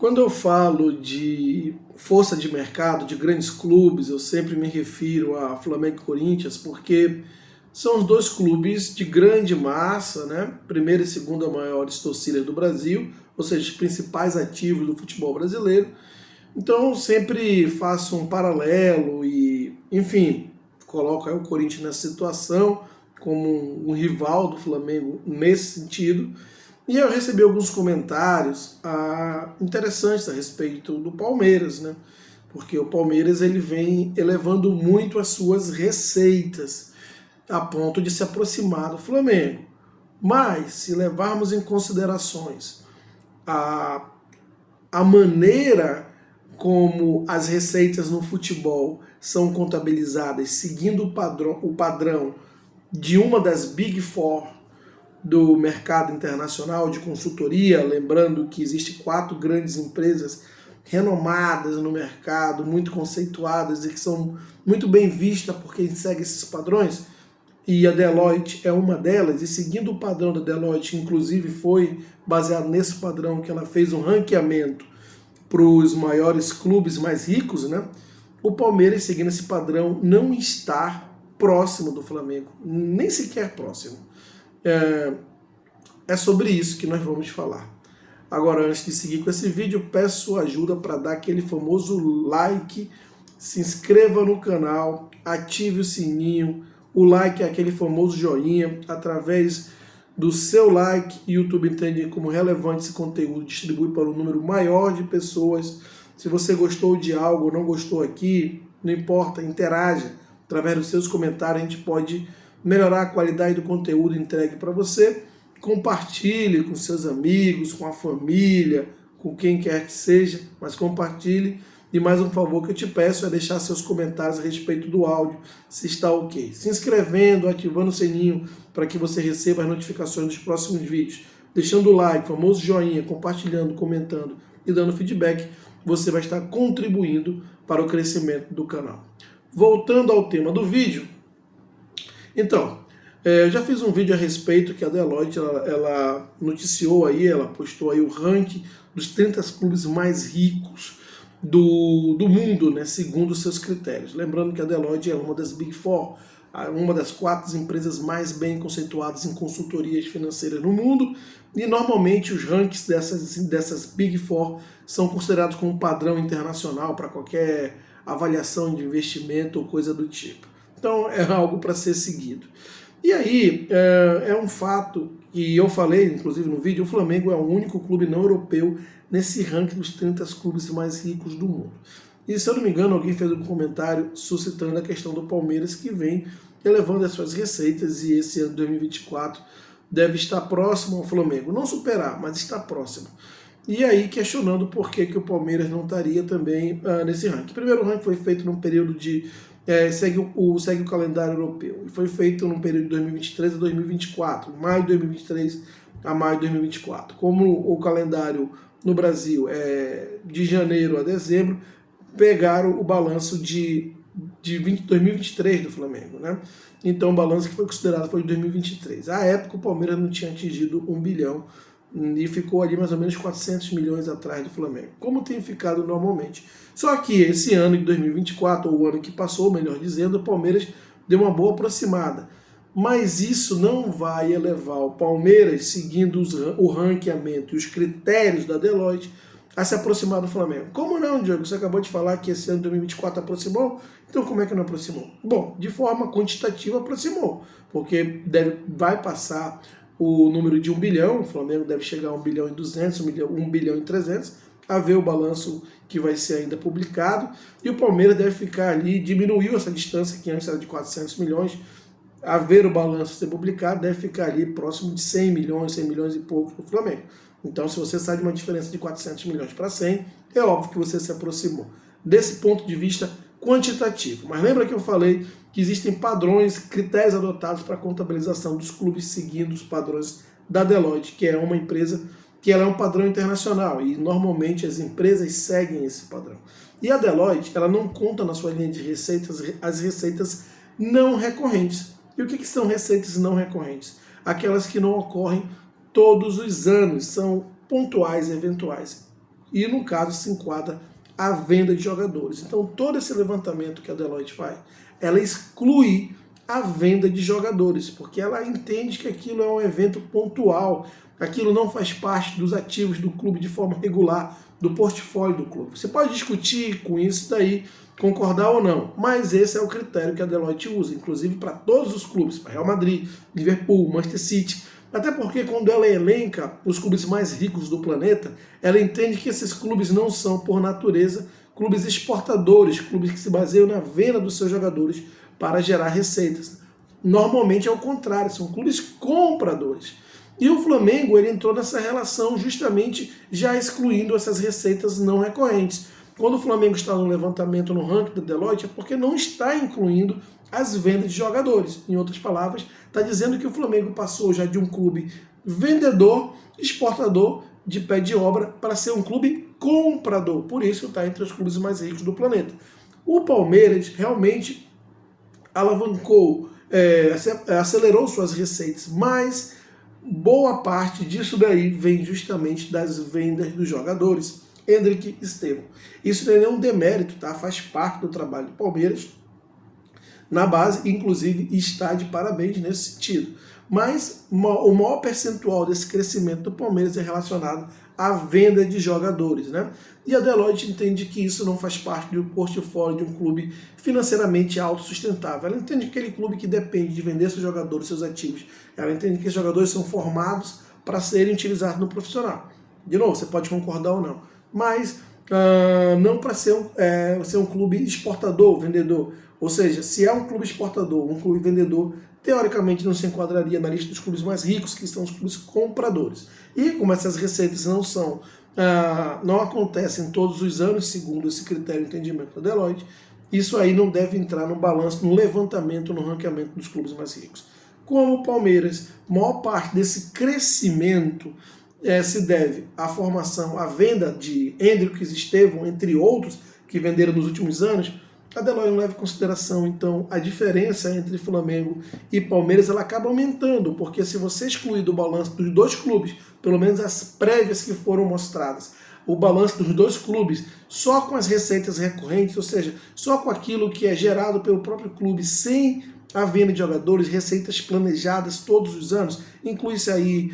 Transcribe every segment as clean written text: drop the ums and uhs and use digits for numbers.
Quando eu falo de força de mercado, de grandes clubes, eu sempre me refiro a Flamengo e Corinthians, porque são os dois clubes de grande massa, né? Primeira e segunda maiores torcidas do Brasil, ou seja, os principais ativos do futebol brasileiro. Então eu sempre faço um paralelo e, enfim, coloco aí o Corinthians nessa situação como um rival do Flamengo nesse sentido. E eu recebi alguns comentários interessantes a respeito do Palmeiras, né? Porque o Palmeiras ele vem elevando muito as suas receitas a ponto de se aproximar do Flamengo. Mas, se levarmos em considerações a, a maneira como as receitas no futebol são contabilizadas seguindo o padrão de uma das Big Four do mercado internacional de consultoria, lembrando que existem 4 grandes empresas renomadas no mercado, muito conceituadas e que são muito bem vistas por quem segue esses padrões, e a Deloitte é uma delas, e seguindo o padrão da Deloitte, inclusive foi baseado nesse padrão que ela fez um ranqueamento para os maiores clubes mais ricos, né? O Palmeiras, seguindo esse padrão, não está próximo do Flamengo, nem sequer próximo. É sobre isso que nós vamos falar. Agora, antes de seguir com esse vídeo, peço sua ajuda para dar aquele famoso like, se inscreva no canal, ative o sininho. O like é aquele famoso joinha. Através do seu like, o YouTube entende como relevante esse conteúdo, distribui para um número maior de pessoas. Se você gostou de algo ou não gostou aqui, não importa, interaja. Através dos seus comentários a gente pode melhorar a qualidade do conteúdo entregue para você. Compartilhe com seus amigos, com a família, com quem quer que seja, mas compartilhe. E mais um favor que eu te peço é deixar seus comentários a respeito do áudio, se está ok. Se inscrevendo, ativando o sininho para que você receba as notificações dos próximos vídeos. Deixando o like, famoso joinha, compartilhando, comentando e dando feedback, você vai estar contribuindo para o crescimento do canal. Voltando ao tema do vídeo, então, eu já fiz um vídeo a respeito que a Deloitte ela noticiou aí, ela postou aí o ranking dos 30 clubes mais ricos do mundo, né, segundo os seus critérios. Lembrando que a Deloitte é uma das Big Four, uma das 4 empresas mais bem conceituadas em consultorias financeiras no mundo, e normalmente os rankings dessas Big Four são considerados como padrão internacional para qualquer avaliação de investimento ou coisa do tipo. Então é algo para ser seguido. E aí, é um fato que eu falei, inclusive no vídeo, o Flamengo é o único clube não europeu nesse ranking dos 30 clubes mais ricos do mundo. E se eu não me engano, alguém fez um comentário suscitando a questão do Palmeiras, que vem elevando as suas receitas, e esse ano de 2024 deve estar próximo ao Flamengo. Não superar, mas está próximo. E aí questionando por que o Palmeiras não estaria também nesse ranking. O primeiro ranking foi feito num período de... segue o calendário europeu. Foi feito num período de 2023 a 2024, maio de 2023 a maio de 2024. Como o calendário no Brasil é de janeiro a dezembro, pegaram o balanço de 2023 do Flamengo, né? Então o balanço que foi considerado foi de 2023. À época o Palmeiras não tinha atingido 1 bilhão e ficou ali mais ou menos 400 milhões atrás do Flamengo, como tem ficado normalmente. Só que esse ano de 2024, ou o ano que passou, melhor dizendo, o Palmeiras deu uma boa aproximada. Mas isso não vai elevar o Palmeiras, seguindo o ranqueamento e os critérios da Deloitte, a se aproximar do Flamengo. Como não, Diogo? Você acabou de falar que esse ano de 2024 aproximou, então como é que não aproximou? Bom, de forma quantitativa aproximou, porque vai passar o número de 1 bilhão, o Flamengo deve chegar a 1 bilhão e 200, 1 bilhão e 300, a ver o balanço que vai ser ainda publicado, e o Palmeiras deve ficar ali, diminuiu essa distância que antes era de 400 milhões, a ver o balanço ser publicado, deve ficar ali próximo de 100 milhões e pouco para o Flamengo. Então, se você sai de uma diferença de 400 milhões para 100, é óbvio que você se aproximou. Desse ponto de vista quantitativo. Mas lembra que eu falei que existem padrões, critérios adotados para a contabilização dos clubes seguindo os padrões da Deloitte, que é uma empresa que ela é um padrão internacional e normalmente as empresas seguem esse padrão. E a Deloitte, ela não conta na sua linha de receitas as receitas não recorrentes. E o que são receitas não recorrentes? Aquelas que não ocorrem todos os anos, são pontuais, eventuais. e no caso se enquadra a venda de jogadores. Então todo esse levantamento que a Deloitte faz, ela exclui a venda de jogadores, porque ela entende que aquilo é um evento pontual, aquilo não faz parte dos ativos do clube de forma regular, do portfólio do clube. Você pode discutir com isso daí, concordar ou não, mas esse é o critério que a Deloitte usa, inclusive para todos os clubes, para Real Madrid, Liverpool, Manchester City, até porque quando ela elenca os clubes mais ricos do planeta, ela entende que esses clubes não são, por natureza, clubes exportadores, clubes que se baseiam na venda dos seus jogadores para gerar receitas. Normalmente é o contrário, são clubes compradores. E o Flamengo ele entrou nessa relação justamente já excluindo essas receitas não recorrentes. Quando o Flamengo está no levantamento no ranking da Deloitte é porque não está incluindo as vendas de jogadores. Em outras palavras, está dizendo que o Flamengo passou já de um clube vendedor, exportador de pé de obra para ser um clube comprador. Por isso está entre os clubes mais ricos do planeta. O Palmeiras realmente alavancou, acelerou suas receitas, mas boa parte disso daí vem justamente das vendas dos jogadores. Endrick e Estevão. Isso não é nenhum demérito, tá? Faz parte do trabalho do Palmeiras na base, inclusive está de parabéns nesse sentido. Mas o maior percentual desse crescimento do Palmeiras é relacionado à venda de jogadores, né? E a Deloitte entende que isso não faz parte do portfólio de um clube financeiramente autossustentável. Ela entende que aquele clube que depende de vender seus jogadores, seus ativos, ela entende que os jogadores são formados para serem utilizados no profissional. De novo, você pode concordar ou não, mas não para ser um clube exportador, vendedor. Ou seja, se é um clube exportador, um clube vendedor, teoricamente não se enquadraria na lista dos clubes mais ricos, que são os clubes compradores. E como essas receitas não acontecem todos os anos, segundo esse critério de entendimento da Deloitte, isso aí não deve entrar no balanço, no levantamento, no ranqueamento dos clubes mais ricos. Como o Palmeiras, maior parte desse crescimento se deve à formação, à venda de Endrick e Estevão, entre outros, que venderam nos últimos anos, a Deloitte não leva em consideração, então, a diferença entre Flamengo e Palmeiras, ela acaba aumentando, porque se você excluir do balanço dos dois clubes, pelo menos as prévias que foram mostradas, o balanço dos dois clubes, só com as receitas recorrentes, ou seja, só com aquilo que é gerado pelo próprio clube, sem a venda de jogadores, receitas planejadas todos os anos, inclui-se aí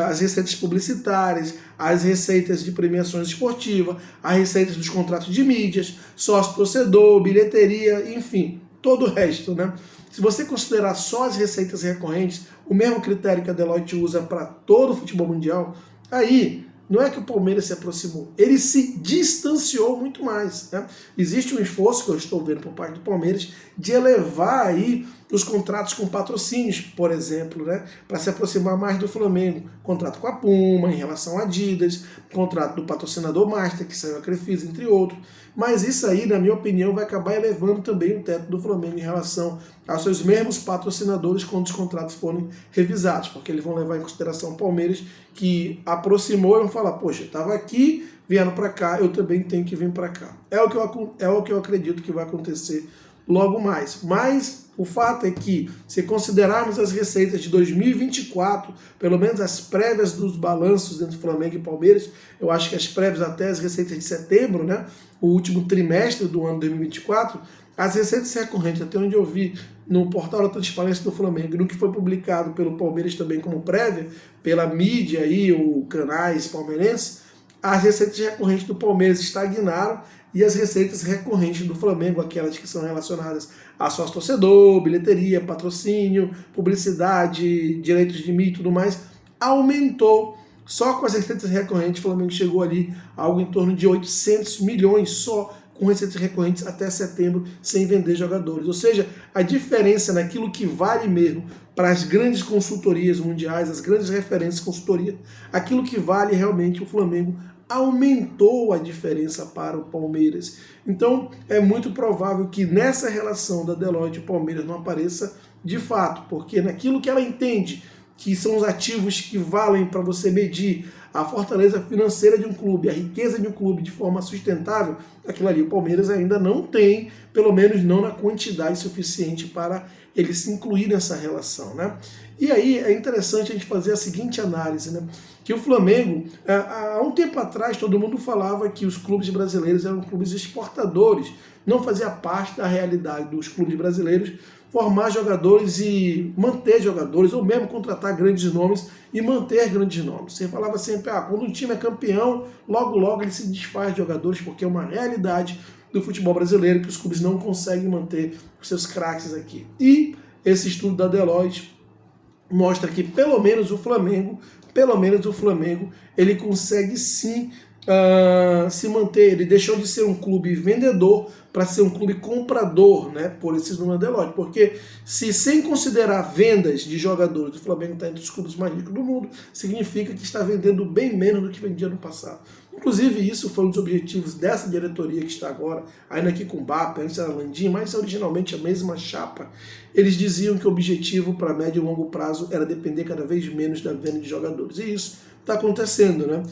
as receitas publicitárias, as receitas de premiações esportivas, as receitas dos contratos de mídias, sócio-torcedor, bilheteria, enfim, todo o resto, né? Se você considerar só as receitas recorrentes, o mesmo critério que a Deloitte usa para todo o futebol mundial, aí não é que o Palmeiras se aproximou, ele se distanciou muito mais, né? Existe um esforço que eu estou vendo por parte do Palmeiras de elevar aí os contratos com patrocínios, por exemplo, né? Para se aproximar mais do Flamengo. Contrato com a Puma, em relação à Adidas, contrato do patrocinador Master, que saiu a Crefisa, entre outros. Mas isso aí, na minha opinião, vai acabar elevando também o teto do Flamengo em relação aos seus mesmos patrocinadores quando os contratos forem revisados, porque eles vão levar em consideração o Palmeiras, que aproximou e vão falar, poxa, estava aqui, vieram para cá, eu também tenho que vir para cá. É o que eu acredito que vai acontecer logo mais. Mas o fato é que, se considerarmos as receitas de 2024, pelo menos as prévias dos balanços entre Flamengo e Palmeiras, eu acho que as prévias até as receitas de setembro, né, o último trimestre do ano 2024, as receitas recorrentes, até onde eu vi no portal da Transparência do Flamengo, no que foi publicado pelo Palmeiras também como prévia, pela mídia e os canais palmeirenses, as receitas recorrentes do Palmeiras estagnaram e as receitas recorrentes do Flamengo, aquelas que são relacionadas a sócio-torcedor, bilheteria, patrocínio, publicidade, direitos de mídia e tudo mais, aumentou. Só com as receitas recorrentes, o Flamengo chegou ali a algo em torno de 800 milhões só com receitas recorrentes até setembro, sem vender jogadores. Ou seja, a diferença naquilo que vale mesmo para as grandes consultorias mundiais, as grandes referências de consultoria, aquilo que vale realmente, o Flamengo aumentou a diferença para o Palmeiras. Então, é muito provável que nessa relação da Deloitte e o Palmeiras não apareça de fato, porque naquilo que ela entende que são os ativos que valem para você medir a fortaleza financeira de um clube, a riqueza de um clube de forma sustentável, aquilo ali o Palmeiras ainda não tem, pelo menos não na quantidade suficiente para ele se incluir nessa relação, né? E aí é interessante a gente fazer a seguinte análise, né? Que o Flamengo, há um tempo atrás, todo mundo falava que os clubes brasileiros eram clubes exportadores, não fazia parte da realidade dos clubes brasileiros formar jogadores e manter jogadores, ou mesmo contratar grandes nomes e manter grandes nomes. Você falava sempre, quando um time é campeão, logo ele se desfaz de jogadores, porque é uma realidade do futebol brasileiro que os clubes não conseguem manter os seus craques aqui. E esse estudo da Deloitte mostra que pelo menos o Flamengo, ele consegue sim se manter. Ele deixou de ser um clube vendedor para ser um clube comprador, né, por esses números da Deloitte. Porque se sem considerar vendas de jogadores, o Flamengo está entre os clubes mais ricos do mundo, significa que está vendendo bem menos do que vendia no passado. Inclusive, isso foi um dos objetivos dessa diretoria que está agora, ainda aqui com o BAP, antes era Landim, mas originalmente a mesma chapa. Eles diziam que o objetivo para médio e longo prazo era depender cada vez menos da venda de jogadores. E isso está acontecendo, né?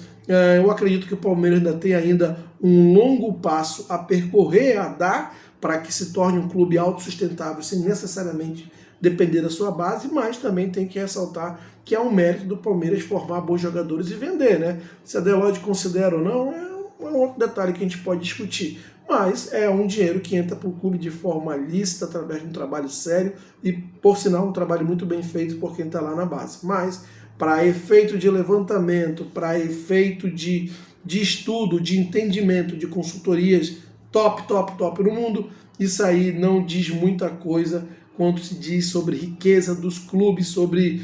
Eu acredito que o Palmeiras ainda tem ainda um longo passo a percorrer, a dar, para que se torne um clube autossustentável, sem necessariamente depender da sua base, mas também tem que ressaltar que é um mérito do Palmeiras formar bons jogadores e vender, né? Se a Deloitte considera ou não, é um outro detalhe que a gente pode discutir. Mas é um dinheiro que entra para o clube de forma lícita, através de um trabalho sério e, por sinal, um trabalho muito bem feito por quem está lá na base. Mas, para efeito de levantamento, para efeito de estudo, de entendimento, de consultorias top no mundo, isso aí não diz muita coisa quando se diz sobre riqueza dos clubes, sobre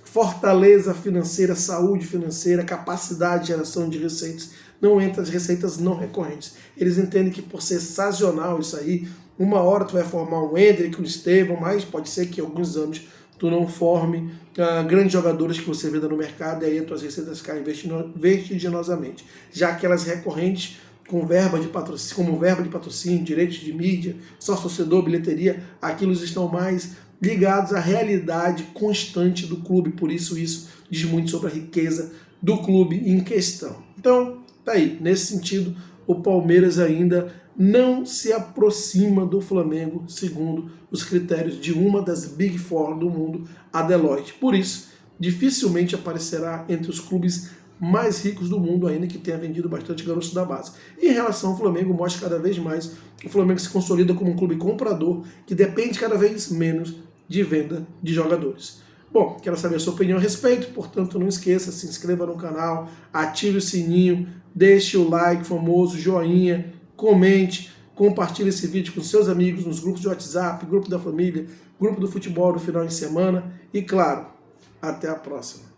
fortaleza financeira, saúde financeira, capacidade de geração de receitas. Não entra as receitas não recorrentes. Eles entendem que por ser sazonal isso aí, uma hora tu vai formar um Hendrick, um Estevão, mas pode ser que em alguns anos tu não forme grandes jogadores que você venda no mercado e aí as tuas receitas caem vertiginosamente. Já aquelas recorrentes com verba de patrocínio, como verba de patrocínio, direitos de mídia, sócio-torcedor, bilheteria, aquilo estão mais ligados à realidade constante do clube, por isso diz muito sobre a riqueza do clube em questão. Então, tá aí, nesse sentido, o Palmeiras ainda não se aproxima do Flamengo, segundo os critérios de uma das Big Four do mundo, a Deloitte. Por isso, dificilmente aparecerá entre os clubes mais ricos do mundo, ainda que tenha vendido bastante garotos da base. E em relação ao Flamengo, mostra cada vez mais o Flamengo se consolida como um clube comprador, que depende cada vez menos de venda de jogadores. Bom, quero saber a sua opinião a respeito, portanto não esqueça, se inscreva no canal, ative o sininho, deixe o like, famoso joinha, comente, compartilhe esse vídeo com seus amigos nos grupos de WhatsApp, grupo da família, grupo do futebol no final de semana e, claro, até a próxima.